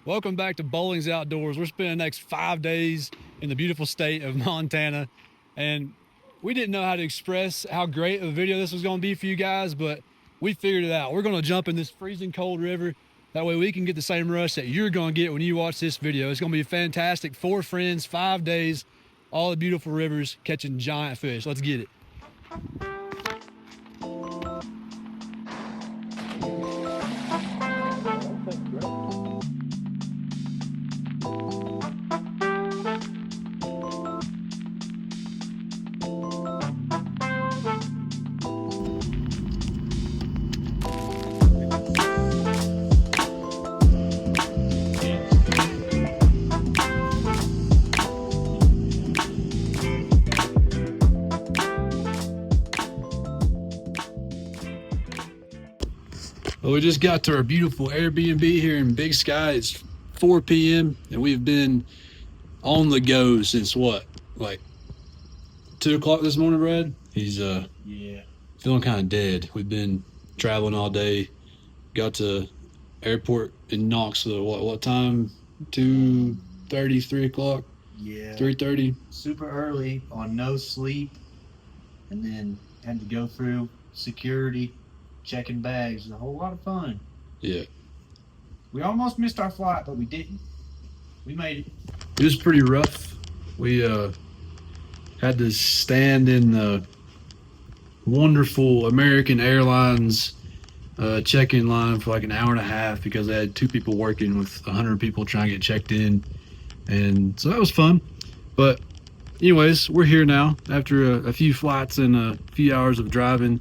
Welcome back to Bowling's Outdoors. We're spending the next 5 days in the beautiful state of Montana, and we didn't know how to express how great of a video this was going to be for you guys, but we figured it out. We're going to jump in this freezing cold river. That way we can get the same rush that you're going to get when you watch this video. It's going to be fantastic. 4 friends, 5 days, all the beautiful rivers, catching giant fish. Let's get it. Well, we just got to our beautiful Airbnb here in Big Sky. It's 4 p.m. and we've been on the go since what, like 2 o'clock this morning, Brad? He's yeah, feeling kind of dead. We've been traveling all day. Got to airport in Knoxville. What time? 2:30, 3 o'clock? Yeah. 3:30. Super early on no sleep, and then had to go through security, checking bags. It was a whole lot of fun. Yeah. We almost missed our flight, but we didn't. We made it. It was pretty rough. We had to stand in the wonderful American Airlines check-in line for like an hour and a half because they had 2 people working with 100 people trying to get checked in, and so that was fun. But anyways, we're here now after a few flights and a few hours of driving.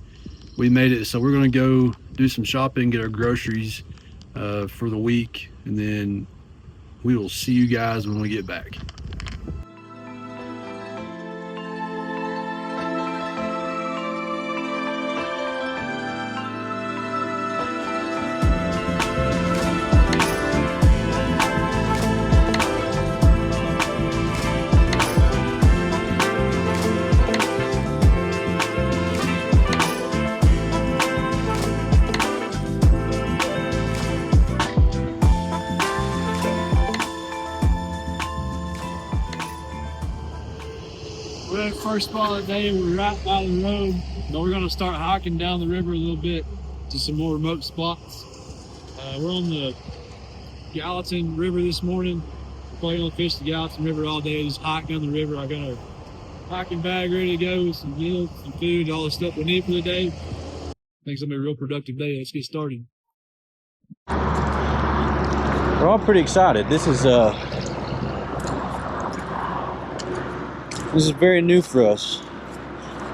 We made it, so we're gonna go do some shopping, get our groceries for the week, and then we will see you guys when we get back. We're at the first spot of the day. We're right by the road, but we're gonna start hiking down the river a little bit to some more remote spots. We're on the Gallatin River this morning. We're probably gonna fish the Gallatin River all day, just hike down the river. I got our hiking bag ready to go with some meals, some food, all the stuff we need for the day. I think it's gonna be a real productive day. Let's get started. We're all pretty excited. This is very new for us.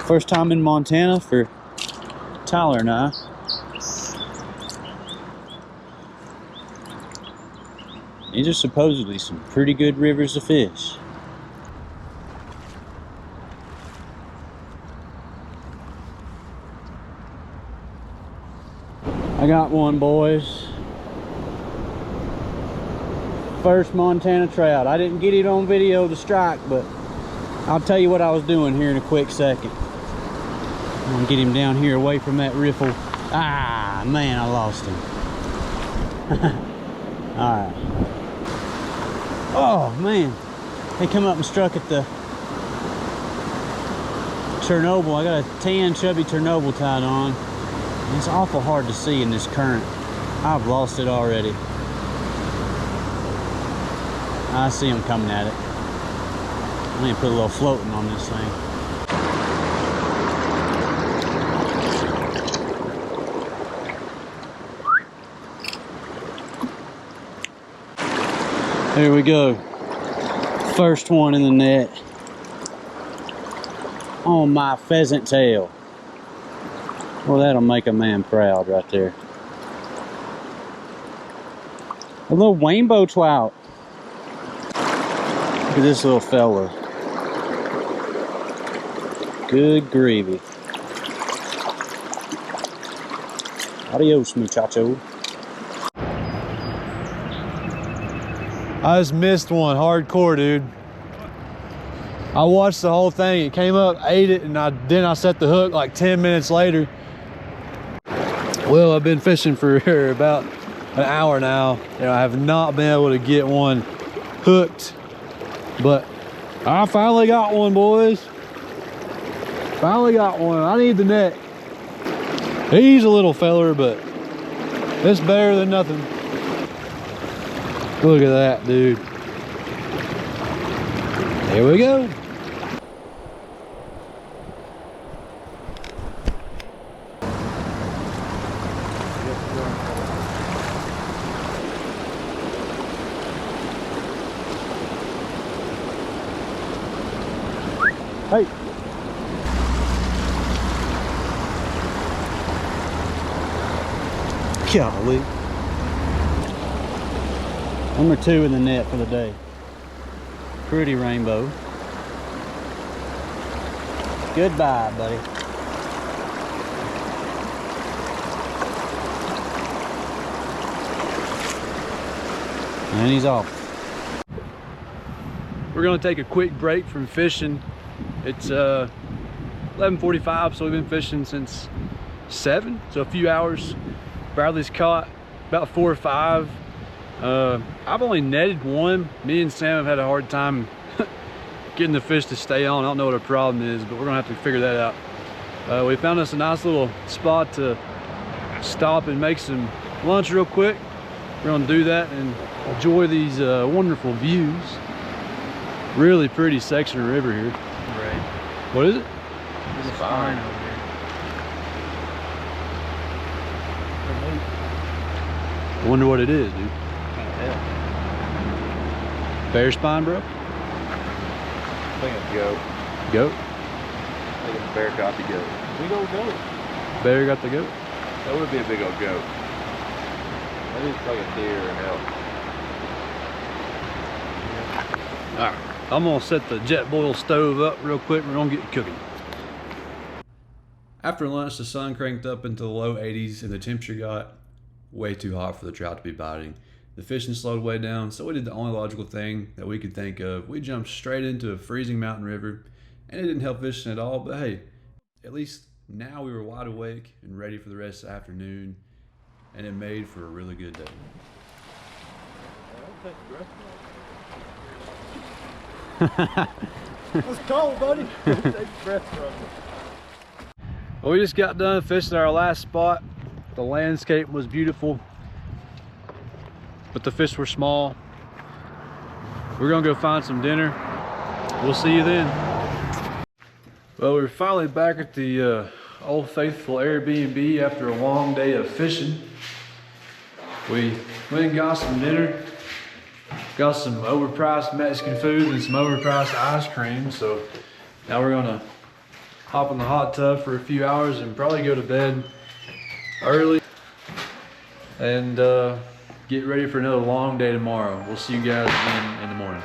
First time in Montana for Tyler and I. These are supposedly some pretty good rivers to fish. I got one, boys. First Montana trout. I didn't get it on video to strike, but I'll tell you what I was doing here in a quick second. I'm gonna get him down here away from that riffle. Ah, man, I lost him. All right. Oh, man. They come up and struck at the Chernobyl. I got a tan chubby Chernobyl tied on. And it's awful hard to see in this current. I've lost it already. I see him coming at it. I need to put a little floating on this thing. There we go. First one in the net. On my pheasant tail. Well, that'll make a man proud right there. A little rainbow trout. Look at this little fella. Good gravy. Adios, muchacho. I just missed one hardcore, dude. I watched the whole thing. It came up, ate it, and then I set the hook like 10 minutes later. Well, I've been fishing for about an hour now, and I have not been able to get one hooked, but I finally got one, boys. Finally got one. I need the net. He's a little feller, but it's better than nothing. Look at that, dude. Here we go. Hey. Golly. Number 2 in the net for the day. Pretty rainbow. Goodbye, buddy. And he's off. We're gonna take a quick break from fishing. It's 11:45, so we've been fishing since 7, so a few hours. Bradley's caught about 4 or 5. I've only netted one. Me and Sam have had a hard time getting the fish to stay on. I don't know what our problem is, but we're gonna have to figure that out. We found us a nice little spot to stop and make some lunch real quick. We're gonna do that and enjoy these wonderful views. Really pretty section of river here. Right. What is it? It's fine over I wonder what it is, dude. there. Bear spine, bro? I think it's goat. Goat? I think it's bear got the goat. Big old goat. Bear got the goat? That would be a big old goat. Maybe it's like a deer or an elk. Alright, I'm gonna set the jet boil stove up real quick. We're gonna get cooking. After lunch, the sun cranked up into the low 80s and the temperature got way too hot for the trout to be biting. The fishing slowed way down, so we did the only logical thing that we could think of. We jumped straight into a freezing mountain river, and it didn't help fishing at all, but hey, at least now we were wide awake and ready for the rest of the afternoon, and it made for a really good day. It's cold, buddy. Take a breath from it. Well, we just got done fishing our last spot. The landscape was beautiful, but the fish were small. We're gonna go find some dinner. We'll see you then. Well, we're finally back at the Old Faithful Airbnb after a long day of fishing. We went and got some dinner. Got some overpriced Mexican food and some overpriced ice cream. So now we're gonna hop in the hot tub for a few hours and probably go to bed early and get ready for another long day tomorrow. We'll see you guys again in the morning.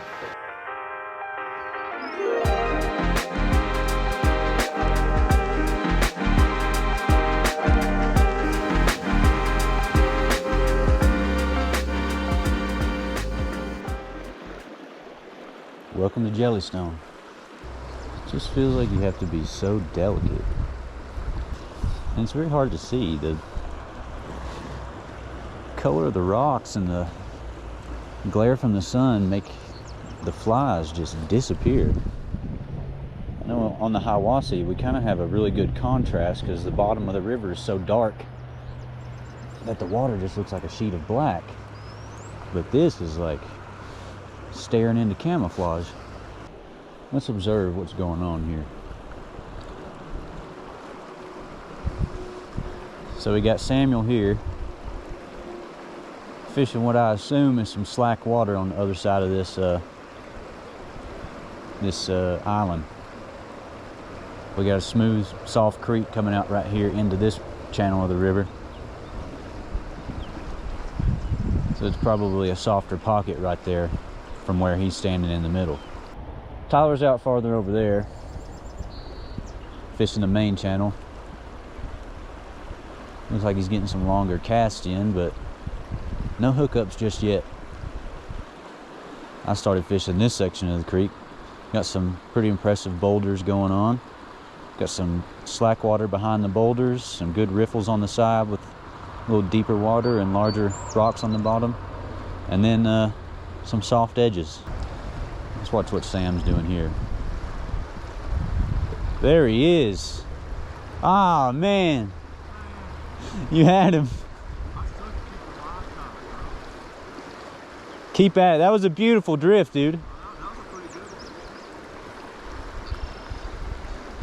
Welcome to Yellowstone. It just feels like you have to be so delicate. And it's very hard to see. The color of the rocks and the glare from the sun make the flies just disappear. I know on the Hiwassee we kind of have a really good contrast because the bottom of the river is so dark that the water just looks like a sheet of black. But this is like staring into camouflage. Let's observe what's going on here. So we got Samuel here fishing what I assume is some slack water on the other side of this island. We got a smooth, soft creek coming out right here into this channel of the river. So it's probably a softer pocket right there from where he's standing in the middle. Tyler's out farther over there fishing the main channel. Looks like he's getting some longer casts in, but no hookups just yet. I started fishing this section of the creek. Got some pretty impressive boulders going on. Got some slack water behind the boulders, some good riffles on the side with little deeper water and larger rocks on the bottom, and then some soft edges. Let's watch what Sam's doing here. There he is. Ah, man. You had him. Keep at it. That was a beautiful drift, dude.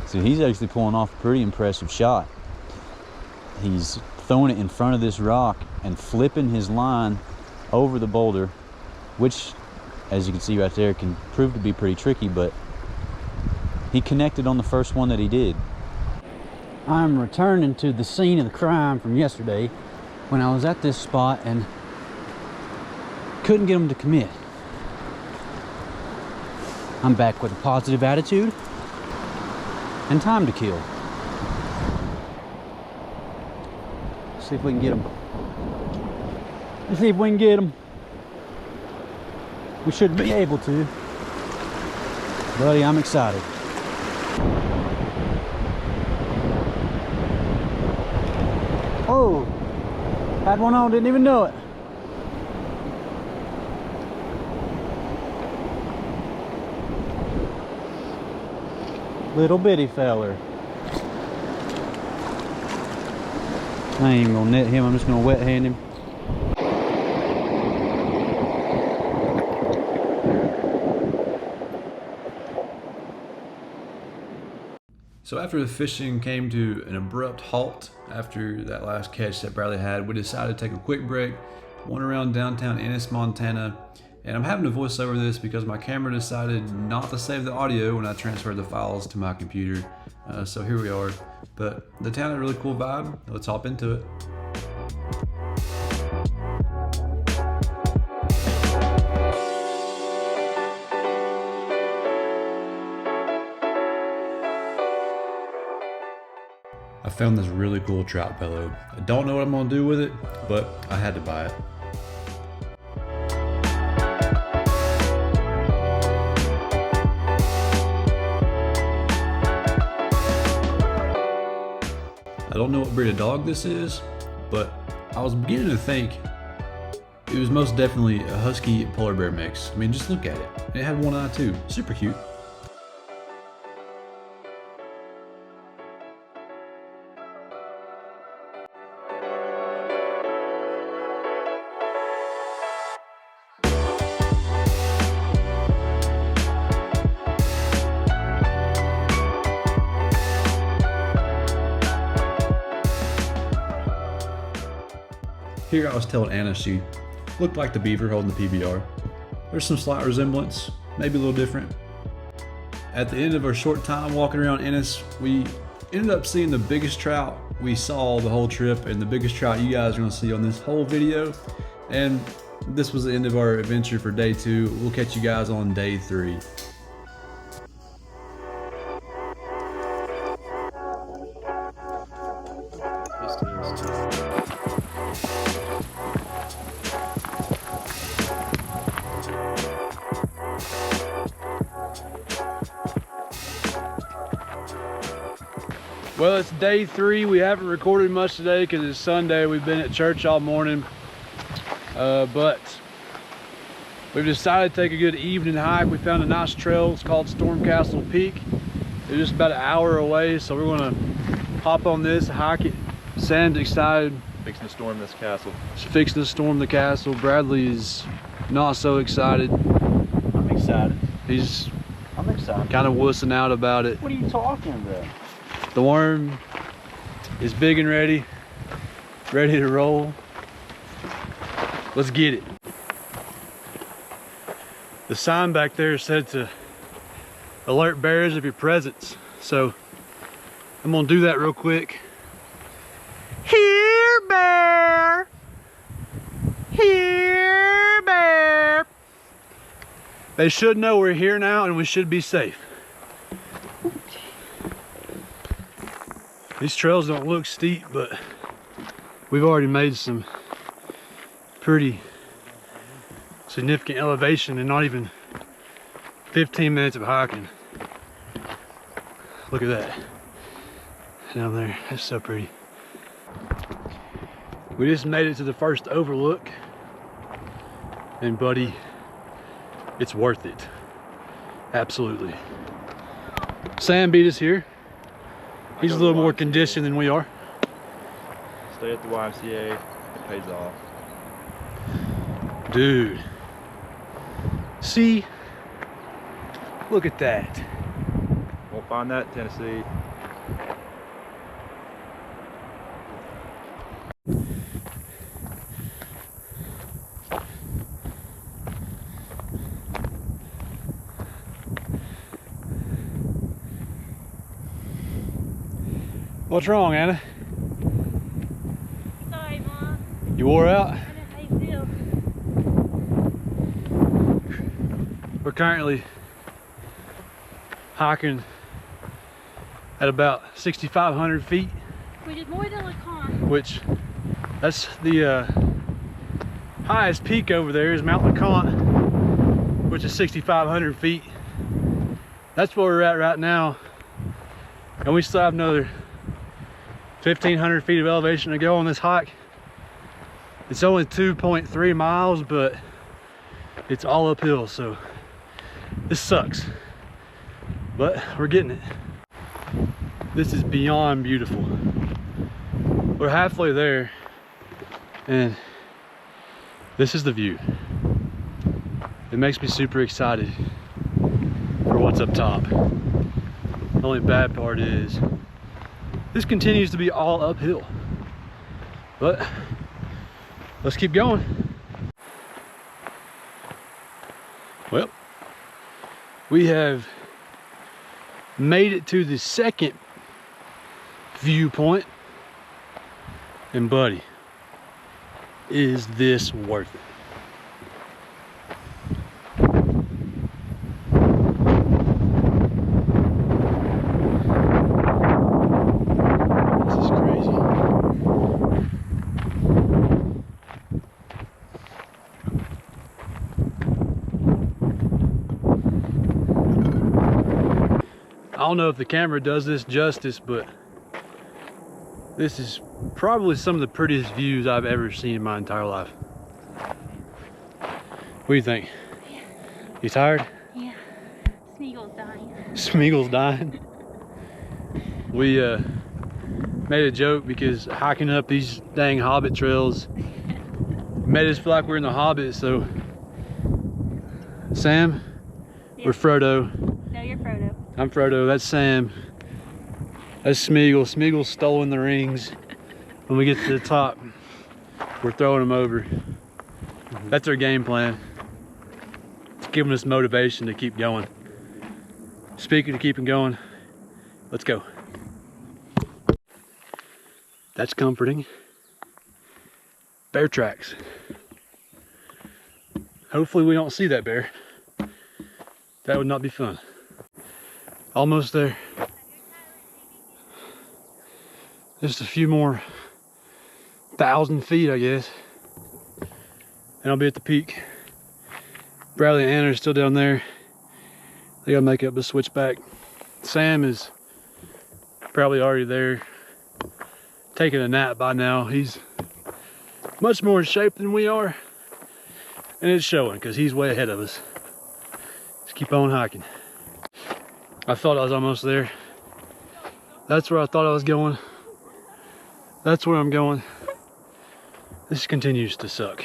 So he's actually pulling off a pretty impressive shot. He's throwing it in front of this rock and flipping his line over the boulder, which, as you can see right there, can prove to be pretty tricky, but he connected on the first one that he did. I'm returning to the scene of the crime from yesterday when I was at this spot and couldn't get him to commit. I'm back with a positive attitude and time to kill. Let's see if we can get him. Let's see if we can get him. We should be able to. Buddy, I'm excited. Oh, had one on, didn't even know it. Little bitty feller. I ain't even gonna net him, I'm just gonna wet hand him. So after the fishing came to an abrupt halt after that last catch that Bradley had, we decided to take a quick break, went around downtown Ennis, Montana, and I'm having to voice over this because my camera decided not to save the audio when I transferred the files to my computer. So here we are. But the town had a really cool vibe. Let's hop into it. I found this really cool trout bellow. I don't know what I'm gonna do with it, but I had to buy it. I don't know what breed of dog this is, but I was beginning to think it was most definitely a husky polar bear mix. I mean, just look at it. It had one eye too. Super cute. Here I was telling Anna she looked like the beaver holding the PBR. There's some slight resemblance, maybe a little different. At the end of our short time walking around Ennis, we ended up seeing the biggest trout we saw the whole trip and the biggest trout you guys are gonna see on this whole video. And this was the end of our adventure for day 2. We'll catch you guys on day 3. Well, it's day 3. We haven't recorded much today because it's Sunday. We've been at church all morning. But we've decided to take a good evening hike. We found a nice trail. It's called Stormcastle Peak. It's just about an hour away, so we're gonna hop on this, hike it. Sam's excited. Fixing to storm this castle. She's fixing to storm the castle. Bradley is not so excited. I'm excited. I'm excited. Kind of wussing out about it. What are you talking about? The worm is big and ready to roll. Let's get it. The sign back there said to alert bears of your presence. So I'm gonna do that real quick. Here, bear. Here, bear. They should know we're here now and we should be safe. These trails don't look steep, but we've already made some pretty significant elevation in not even 15 minutes of hiking. Look at that down there. That's so pretty. We just made it to the first overlook, and buddy, it's worth it. Absolutely. Sam beat us here. He's a little more conditioned than we are. Stay at the YMCA, it pays off. Dude. See? Look at that. Won't find that in Tennessee. What's wrong, Anna? Sorry, Mom. You wore out? I know how you feel. We're currently hiking at about 6,500 feet, Which is more than LeCon. which that's the highest peak over there is Mount LeConte, which is 6,500 feet. That's where we're at right now, and we still have another 1,500 feet of elevation to go on this hike. It's only 2.3 miles, but it's all uphill, so this sucks, but we're getting it. This is beyond beautiful. We're halfway there, and this is the view. It makes me super excited for what's up top. The only bad part is this continues to be all uphill, but let's keep going. Well, we have made it to the second viewpoint, and buddy, is this worth it? This is crazy. I don't know if the camera does this justice, but this is probably some of the prettiest views I've ever seen in my entire life. What do you think? Yeah. You tired? Yeah. Smeagol's dying. Smeagol's dying. We made a joke because hiking up these dang Hobbit trails made us feel like we're in the Hobbit, so Sam, Yeah. we're Frodo. No, you're Frodo. I'm Frodo, that's Sam. That's Smeagol. Smeagol's stolen the rings. When we get to the top, we're throwing them over. That's our game plan. It's giving us motivation to keep going. Speaking of keeping going, let's go. That's comforting. Bear tracks. Hopefully we don't see that bear. That would not be fun. Almost there. Just a few more 1,000 feet, I guess, and I'll be at the peak. Bradley and Anna are still down there. They gotta make up the switchback. Sam is probably already there, taking a nap by now. He's much more in shape than we are, and it's showing because he's way ahead of us. Let's keep on hiking. I thought I was almost there. That's where I thought I was going. That's where I'm going. This continues to suck.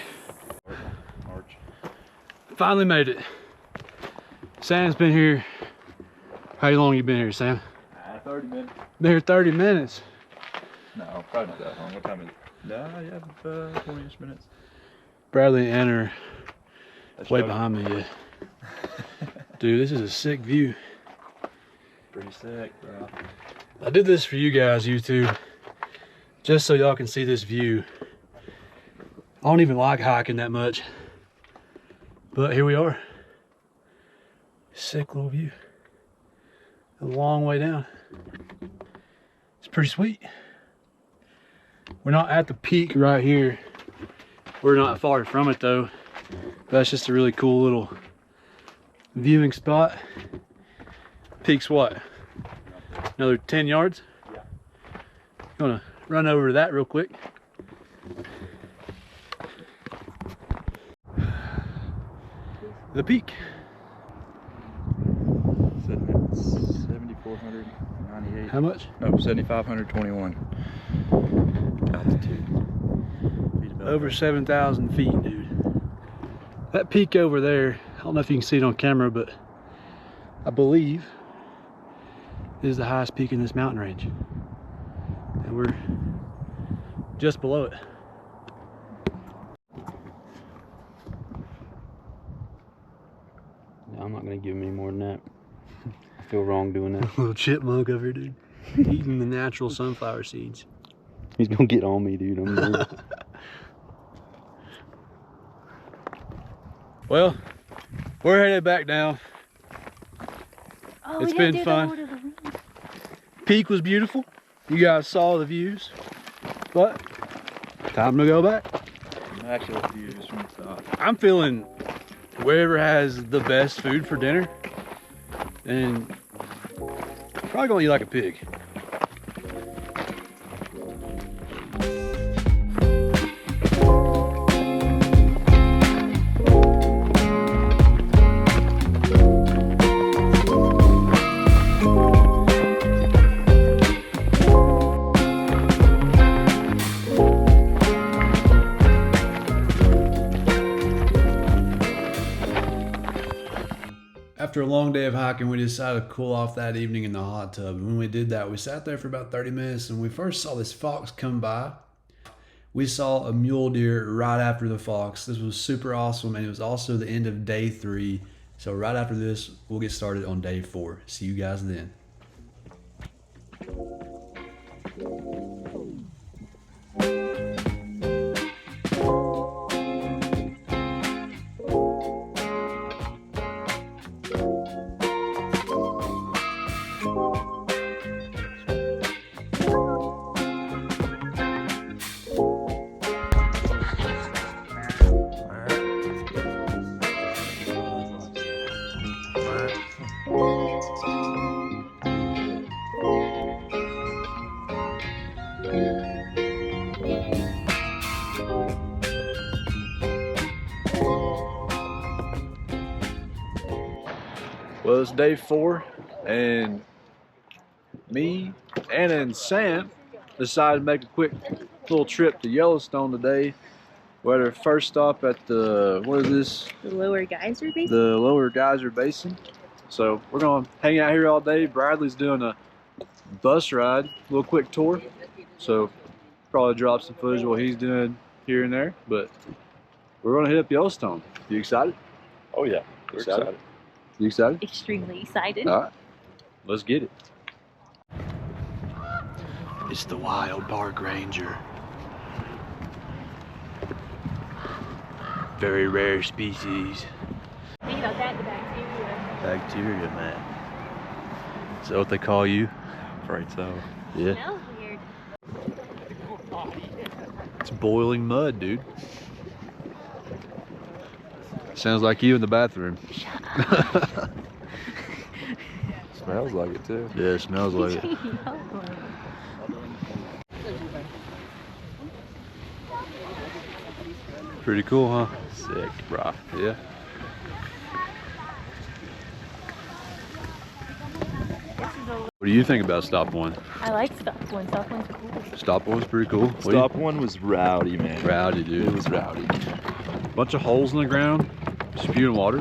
March. Finally made it. Sam's been here. How long you been here, Sam? 30 minutes. Been here 30 minutes. No, probably not that long. What time is it? No, yeah, 20-ish minutes. Bradley and Anna are That's way Doug. behind me yet. Dude, this is a sick view. Pretty sick, bro. I did this for you guys, YouTube, just so y'all can see this view. I don't even like hiking that much, but here we are. Sick little view. A long way down. It's pretty sweet. We're not at the peak right here. We're not far from it though. That's just a really cool little viewing spot. Peak's what? Another 10 yards? Yeah. Gonna run over to that real quick. the peak. Sitting at 7,498. How much? No, 7,521 altitude. Feet above Over that. 7,000 feet, dude. That peak over there, I don't know if you can see it on camera, but I believe is the highest peak in this mountain range. And we're just below it. No, I'm not gonna give him any more than that. I feel wrong doing that. Little chipmunk over here, dude. Eating the natural sunflower seeds. He's gonna get on me, dude. I'm nervous. Well, we're headed back down. Oh, It's we gotta been do fun. The Lord of the Rings. Peak was beautiful. You guys saw the views, but time to go back. Actual views from the top. I'm feeling wherever has the best food for dinner, and probably gonna eat like a pig. After a long day of hiking, we decided to cool off that evening in the hot tub. And when we did that, we sat there for about 30 minutes, and we first saw this fox come by. We saw a mule deer right after the fox. This was super awesome, and it was also the end of day 3. So right after this, we'll get started on day 4. See you guys then. Well, it's day 4, and me, Anna, and Sam decided to make a quick little trip to Yellowstone today. We're at our first stop at the, what is this? The Lower Geyser Basin? The Lower Geyser Basin. So we're gonna hang out here all day. Bradley's doing a bus ride, a little quick tour. So probably drop some footage of what he's doing here and there, but we're gonna hit up Yellowstone. You excited? Oh yeah, we're excited. You excited? Extremely excited. All right, let's get it. It's the wild park ranger. Very rare species. Think about that, the bacteria. Bacteria, man. Is that what they call you? Afraid so. Yeah. Smells weird. It's boiling mud, dude. Sounds like you in the bathroom. Smells like it too. Yeah, it smells like it. Pretty cool, huh? Sick, bro. Yeah. What do you think about Stop One? I like Stop One. Stop One's cool. Stop One's pretty cool. What do you- Stop One was rowdy, man. Rowdy, dude. It was rowdy. Bunch of holes in the ground, spewing water.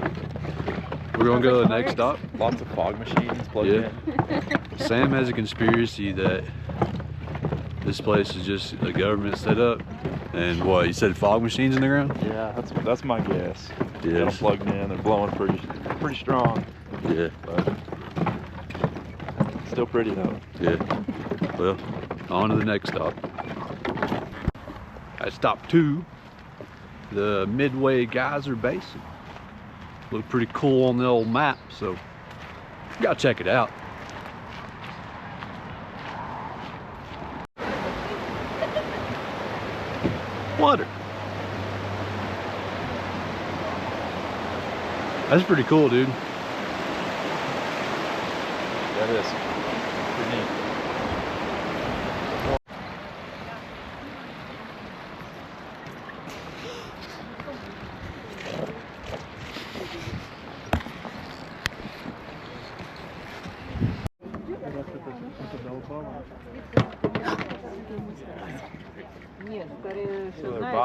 We're gonna go to the next stop. Lots of fog machines plugged Yeah. in. Sam has a conspiracy that this place is just a government set up. And what, you said fog machines in the ground? Yeah, that's my guess. Got them Yes. plugged in. They're blowing pretty strong, Yeah. but still pretty though. Yeah. Well, on to the next stop. At stop 2, the Midway Geyser Basin. Looked pretty cool on the old map, so you gotta check it out. Water. That's pretty cool, dude. That is pretty neat.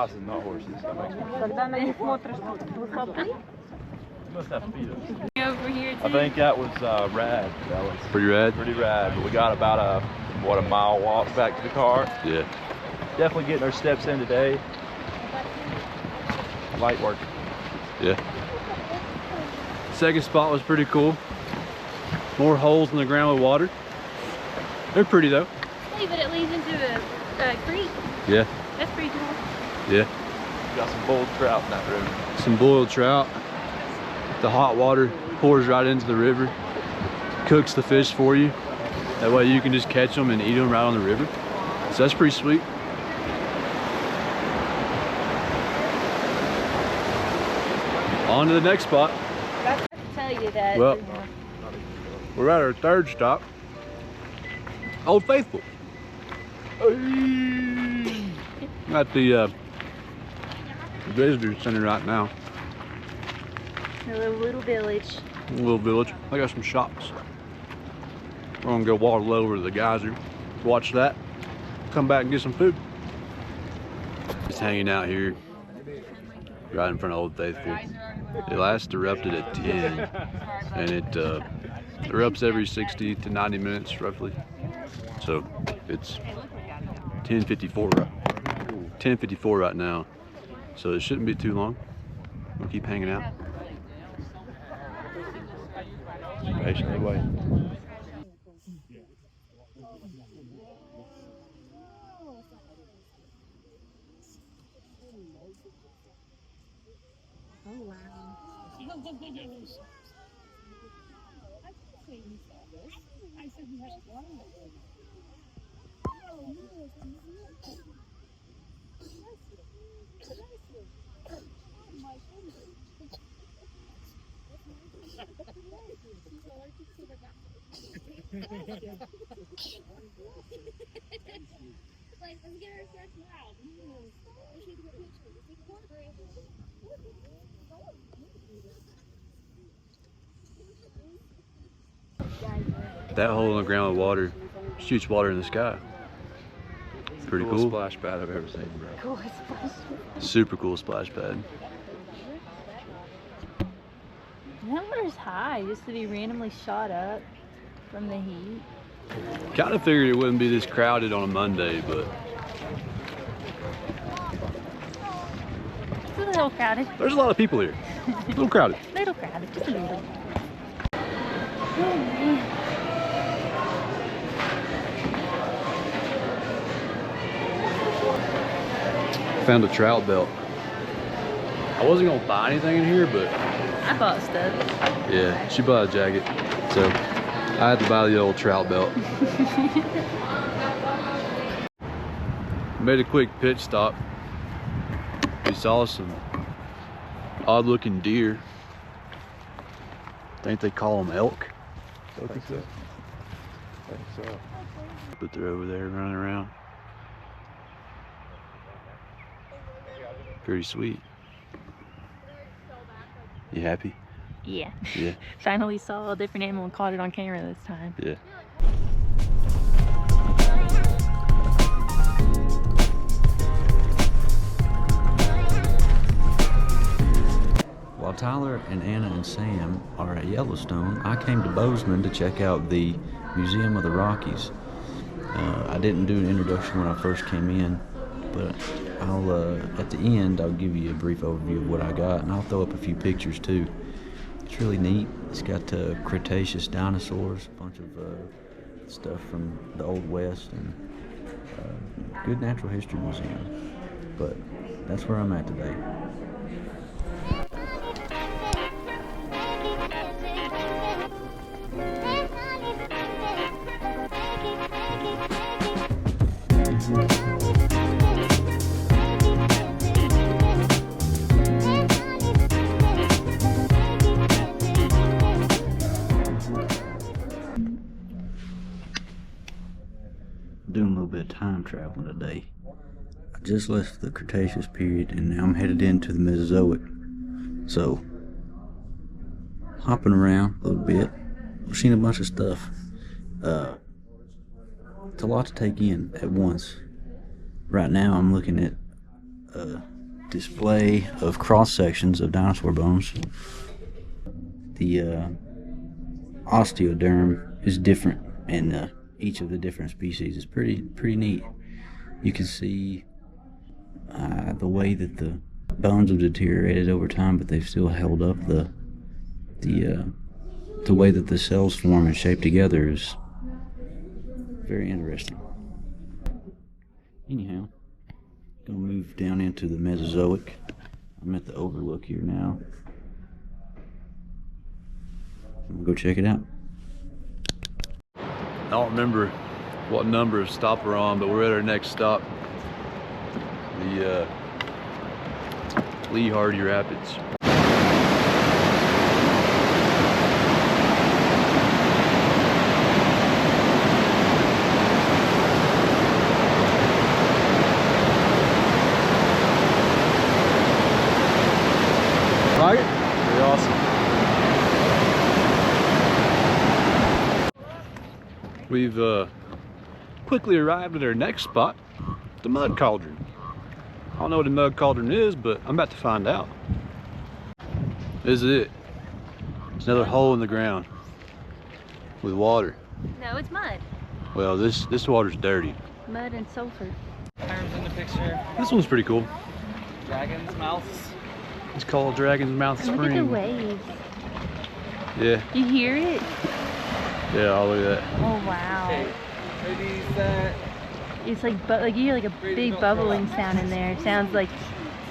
bison, not horses. That makes more sense. You must have to feed us. Over here too. I think that was rad. That was Pretty rad? pretty rad. But we got about a mile walk back to the car. Yeah. Definitely getting our steps in today. Light work. Yeah. Second spot was pretty cool. More holes in the ground with water. They're pretty though. Hey, but it leads into a creek. Yeah. That's pretty cool. Yeah. Got some boiled trout in that river. Some boiled trout. The hot water pours right into the river. Cooks the fish for you. That way you can just catch them and eat them right on the river. So that's pretty sweet. On to the next spot. I have to tell you that. Well, we're at our third stop. Old Faithful. At the visitor center right now. A little village. Little village. I got some shops. We're gonna go waddle over to the geyser, watch that, come back and get some food. Just hanging out here, right in front of Old Faithful. It last erupted at 10, and it erupts every 60 to 90 minutes roughly. So it's 10:54 right now. So it shouldn't be too long. We'll keep hanging out. Patiently wait. That hole in the ground with water shoots water in the sky. Pretty cool. Splash pad I've ever seen, bro. Cool splash. Super cool splash pad. That water's high just to be randomly shot up from the heat. Kind of figured it wouldn't be this crowded on a Monday, but It's a little crowded. there's a lot of people here. A little crowded. Little crowded, just a little. Found a trout belt. I wasn't gonna buy anything in here, but I bought stuff. yeah, she bought a jacket, so I had to buy the old trout belt. Made a quick pit stop. We saw some odd looking deer. I think they call them elk, I think so. but they're over there running around. Pretty sweet. You happy? Yeah. Yeah. Finally saw a different animal and caught it on camera this time. Yeah. While Tyler and Anna and Sam are at Yellowstone, I came to Bozeman to check out the Museum of the Rockies. I didn't do an introduction when I first came in, but at the end I'll give you a brief overview of what I got, and I'll throw up a few pictures too. It's really neat. It's got Cretaceous dinosaurs, a bunch of stuff from the Old West, and good natural history museum. But that's where I'm at today. Doing a little bit of time traveling today. I just left the Cretaceous period and now I'm headed into the Mesozoic. So, hopping around a little bit, I've seen a bunch of stuff. It's a lot to take in at once. Right now I'm looking at display of cross sections of dinosaur bones. The osteoderm is different in each of the different species. It's pretty neat. You can see the way that the bones have deteriorated over time, but they've still held up. The way that the cells form and shape together is very interesting. Anyhow, gonna move down into the Mesozoic. I'm at the overlook here now. I'm gonna go check it out. I don't remember what number of stop we're on, but we're at our next stop. The Lee Hardy Rapids. Like it? Pretty awesome. We've quickly arrived at our next spot, the Mud Cauldron. I don't know what a mud cauldron is, but I'm about to find out. This is it. It's another hole in the ground with water. No, it's mud. Well, this water's dirty. Mud and sulfur. Terms in the picture. This one's pretty cool. Dragon's mouth. It's called Dragon's Mouth Spring. Look at the waves. Yeah, You hear it? yeah, I'll look at that. Oh wow. Ready, set. It's like you hear like a big bubbling sound in there. It sounds like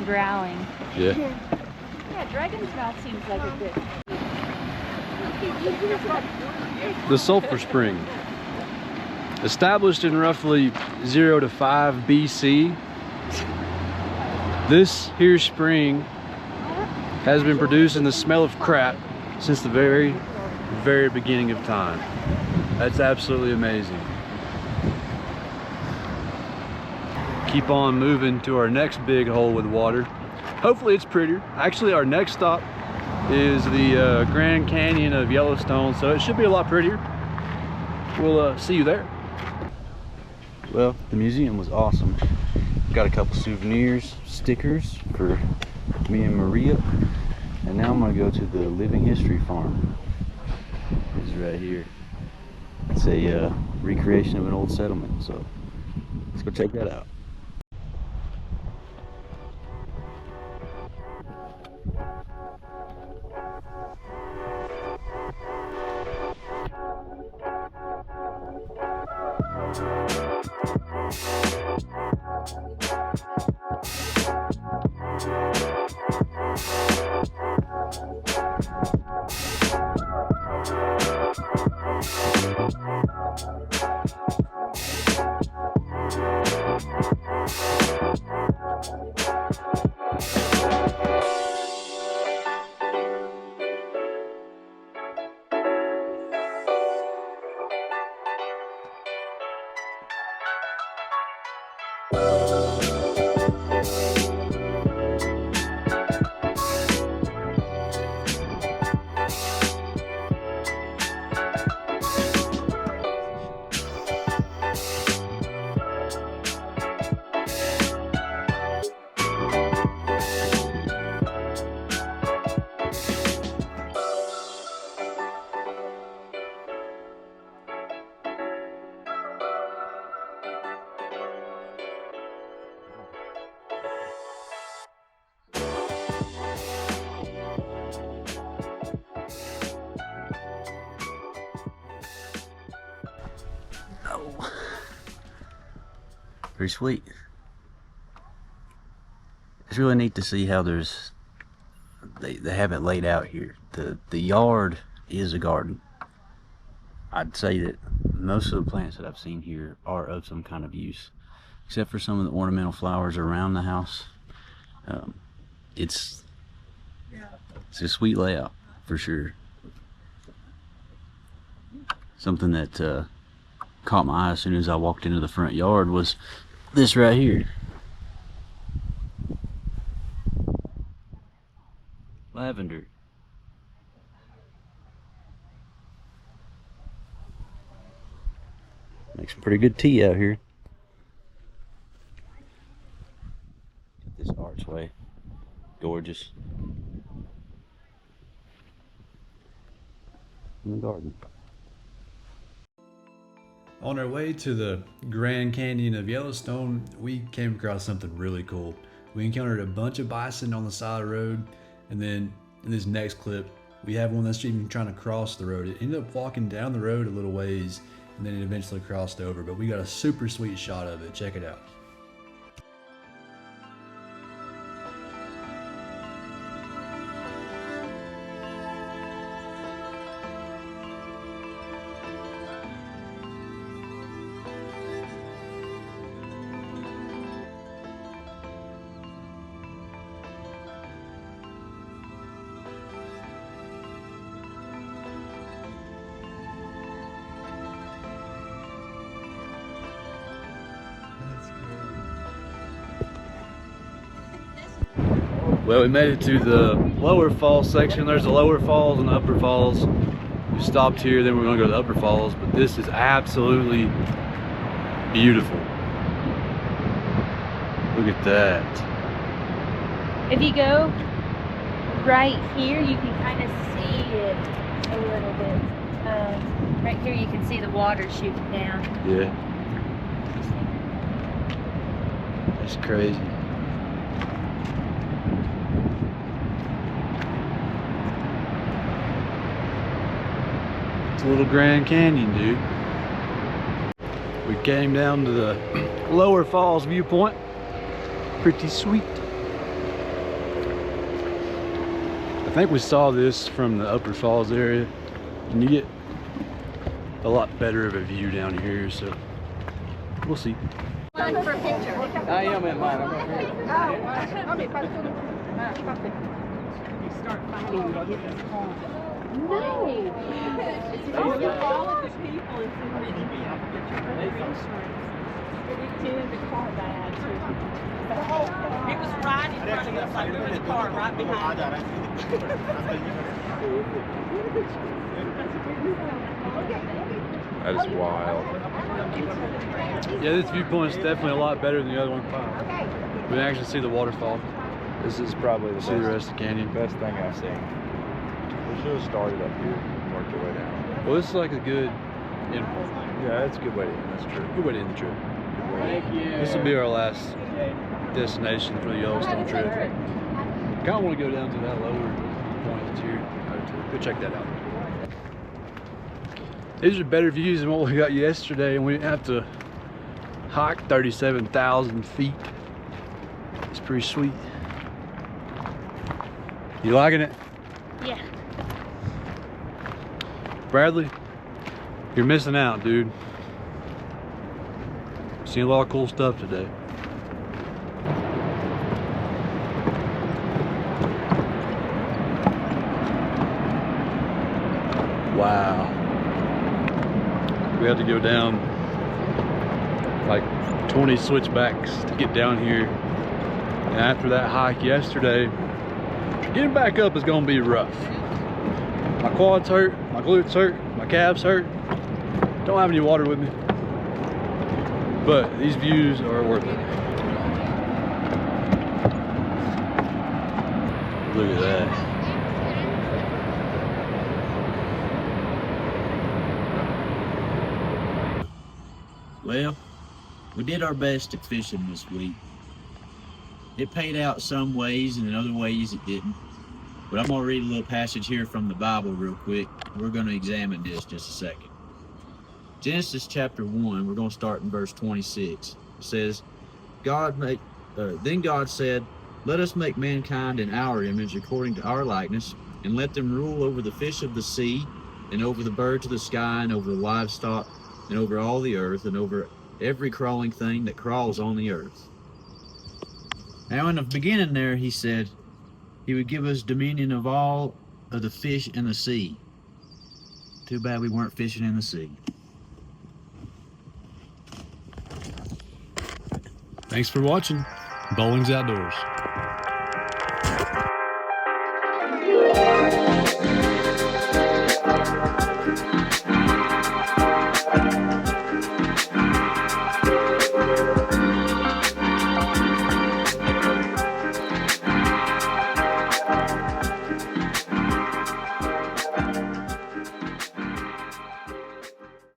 growling. Yeah. Yeah, Dragon's Mouth seems like a good. The Sulphur Spring. Established in roughly 0 to 5 BC, this here spring has been producing the smell of crap since the very beginning of time. That's absolutely amazing. Keep on moving to our next big hole with water. Hopefully it's prettier. Actually, our next stop is the Grand Canyon of Yellowstone, so it should be a lot prettier. We'll see you there. Well, the museum was awesome. Got a couple souvenirs, stickers for me and Maria. And now I'm gonna go to the Living History Farm. It's right here. It's a recreation of an old settlement, so let's go check that out. Pretty sweet. It's really neat to see how they have it laid out here. The yard is a garden. I'd say that most of the plants that I've seen here are of some kind of use, except for some of the ornamental flowers around the house. It's a sweet layout for sure. Something that caught my eye as soon as I walked into the front yard was this right here. Lavender. Makes some pretty good tea out here. Got this archway Gorgeous. In the garden. On our way to the Grand Canyon of Yellowstone, we came across something really cool. We encountered a bunch of bison on the side of the road, and then in this next clip, we have one that's even trying to cross the road. It ended up walking down the road a little ways, and then it eventually crossed over, but we got a super sweet shot of it. Check it out. Well, we made it to the lower falls section. There's the lower falls and the upper falls. We stopped here, then we're gonna go to the upper falls, but this is absolutely beautiful. Look at that. If you go right here, you can kind of see it a little bit. Right here, you can see the water shooting down. Yeah. That's crazy. It's a little Grand Canyon, dude. We came down to the lower falls viewpoint. Pretty sweet. I think we saw this from the upper falls area, and you get a lot better of a view down here, so we'll see. For a picture. I am in mine. Start fighting to get this home. No! All of the people in the car bad. It was right in front of us, like we were in the car right behind us. That is wild. Yeah, this viewpoint is definitely a lot better than the other one. We can actually see the waterfall. This is probably the See the rest of the canyon. best thing I've seen. We should have started up here and worked our way down. Well, this is like a good, Yeah, that's a good way to end. That's true. good way to end the trip. Thank you. This will be our last destination for the Yellowstone trip. Kind of want to go down to that lower point that's here. Go check that out. These are better views than what we got yesterday, and we didn't have to hike 37,000 feet. It's pretty sweet. You liking it? Yeah. Bradley, you're missing out, dude. Seen a lot of cool stuff today. Wow. We had to go down like 20 switchbacks to get down here. And after that hike yesterday, getting back up is gonna be rough. My quads hurt, my glutes hurt, my calves hurt. Don't have any water with me. But these views are worth it. Look at that. Well, we did our best at fishing this week. It paid out some ways, and in other ways it didn't. But I'm gonna read a little passage here from the Bible real quick. We're gonna examine this just a second. Genesis chapter 1, we're gonna start in verse 26. It says, then God said, "Let us make mankind in our image according to our likeness, and let them rule over the fish of the sea, and over the birds of the sky, and over the livestock, and over all the earth, and over every crawling thing that crawls on the earth." Now in the beginning there, he said he would give us dominion of all of the fish in the sea. Too bad we weren't fishing in the sea. Thanks for watching Bowling's Outdoors.